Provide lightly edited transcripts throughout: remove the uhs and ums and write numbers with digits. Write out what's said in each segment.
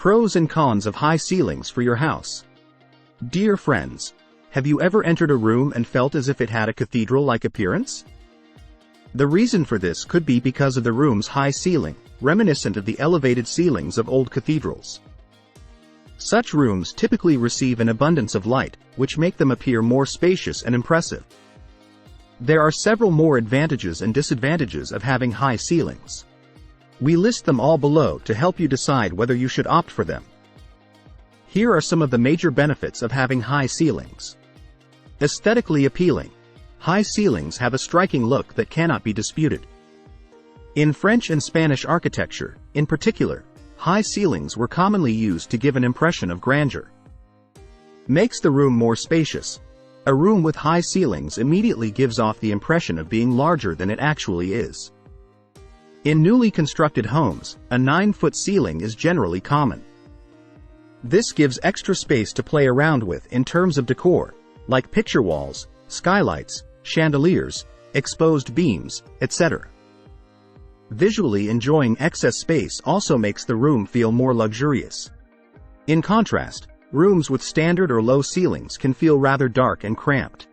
Pros and cons of high ceilings for your house. Dear friends, have you ever entered a room and felt as if it had a cathedral-like appearance? The reason for this could be because of the room's high ceiling, reminiscent of the elevated ceilings of old cathedrals. Such rooms typically receive an abundance of light, which make them appear more spacious and impressive. There are several more advantages and disadvantages of having high ceilings. We list them all below to help you decide whether you should opt for them. Here are some of the major benefits of having high ceilings. Aesthetically appealing. High ceilings have a striking look that cannot be disputed. In French and Spanish architecture, in particular, high ceilings were commonly used to give an impression of grandeur. Makes the room more spacious. A room with high ceilings immediately gives off the impression of being larger than it actually is. In newly constructed homes, a 9-foot ceiling is generally common. This gives extra space to play around with in terms of decor, like picture walls, skylights, chandeliers, exposed beams, etc. Visually enjoying excess space also makes the room feel more luxurious. In contrast, rooms with standard or low ceilings can feel rather dark and cramped.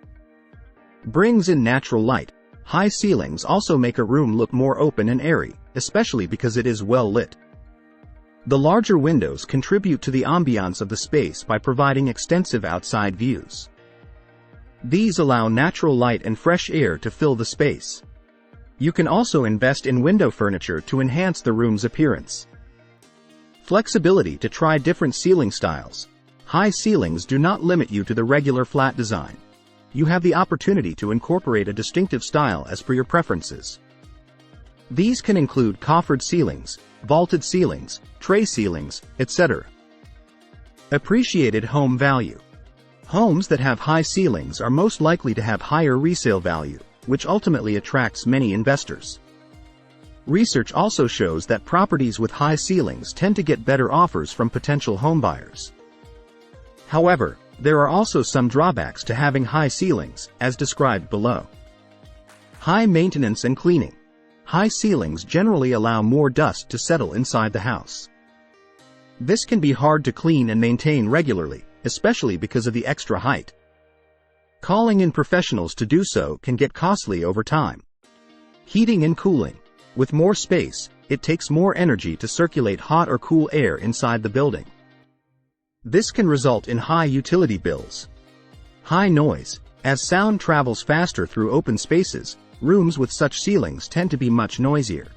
Brings in natural light. High ceilings also make a room look more open and airy, especially because it is well lit. The larger windows contribute to the ambiance of the space by providing extensive outside views. These allow natural light and fresh air to fill the space. You can also invest in window furniture to enhance the room's appearance. Flexibility to try different ceiling styles. High ceilings do not limit you to the regular flat design. You have the opportunity to incorporate a distinctive style as per your preferences. These can include coffered ceilings, vaulted ceilings, tray ceilings, etc. Appreciated home value. Homes that have high ceilings are most likely to have higher resale value, which ultimately attracts many investors. Research also shows that properties with high ceilings tend to get better offers from potential homebuyers. However, there are also some drawbacks to having high ceilings, as described below. High maintenance and cleaning. High ceilings generally allow more dust to settle inside the house. This can be hard to clean and maintain regularly, especially because of the extra height. Calling in professionals to do so can get costly over time. Heating and cooling. With more space, it takes more energy to circulate hot or cool air inside the building. This can result in high utility bills. High noise. As sound travels faster through open spaces, rooms with such ceilings tend to be much noisier.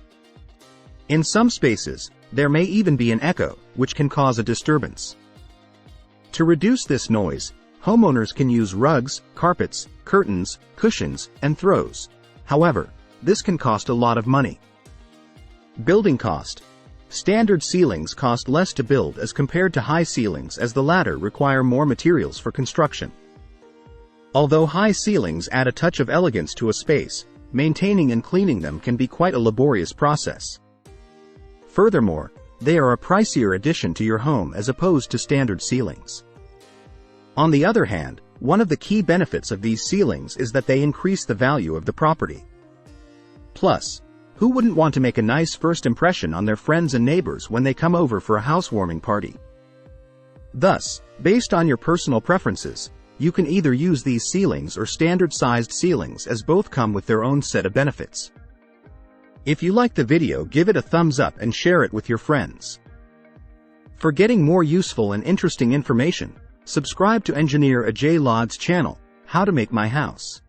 In some spaces, there may even be an echo, which can cause a disturbance. To reduce this noise, homeowners can use rugs, carpets, curtains, cushions, and throws. However, this can cost a lot of money. Building cost. Standard ceilings cost less to build as compared to high ceilings, as the latter require more materials for construction. Although high ceilings add a touch of elegance to a space, maintaining and cleaning them can be quite a laborious process. Furthermore, they are a pricier addition to your home as opposed to standard ceilings. On the other hand, one of the key benefits of these ceilings is that they increase the value of the property. Plus, who wouldn't want to make a nice first impression on their friends and neighbors when they come over for a housewarming party? Thus, based on your personal preferences, you can either use these ceilings or standard-sized ceilings, as both come with their own set of benefits. If you liked the video, give it a thumbs up and share it with your friends. For getting more useful and interesting information, subscribe to Engineer Ajay Lod's channel, How to Make My House.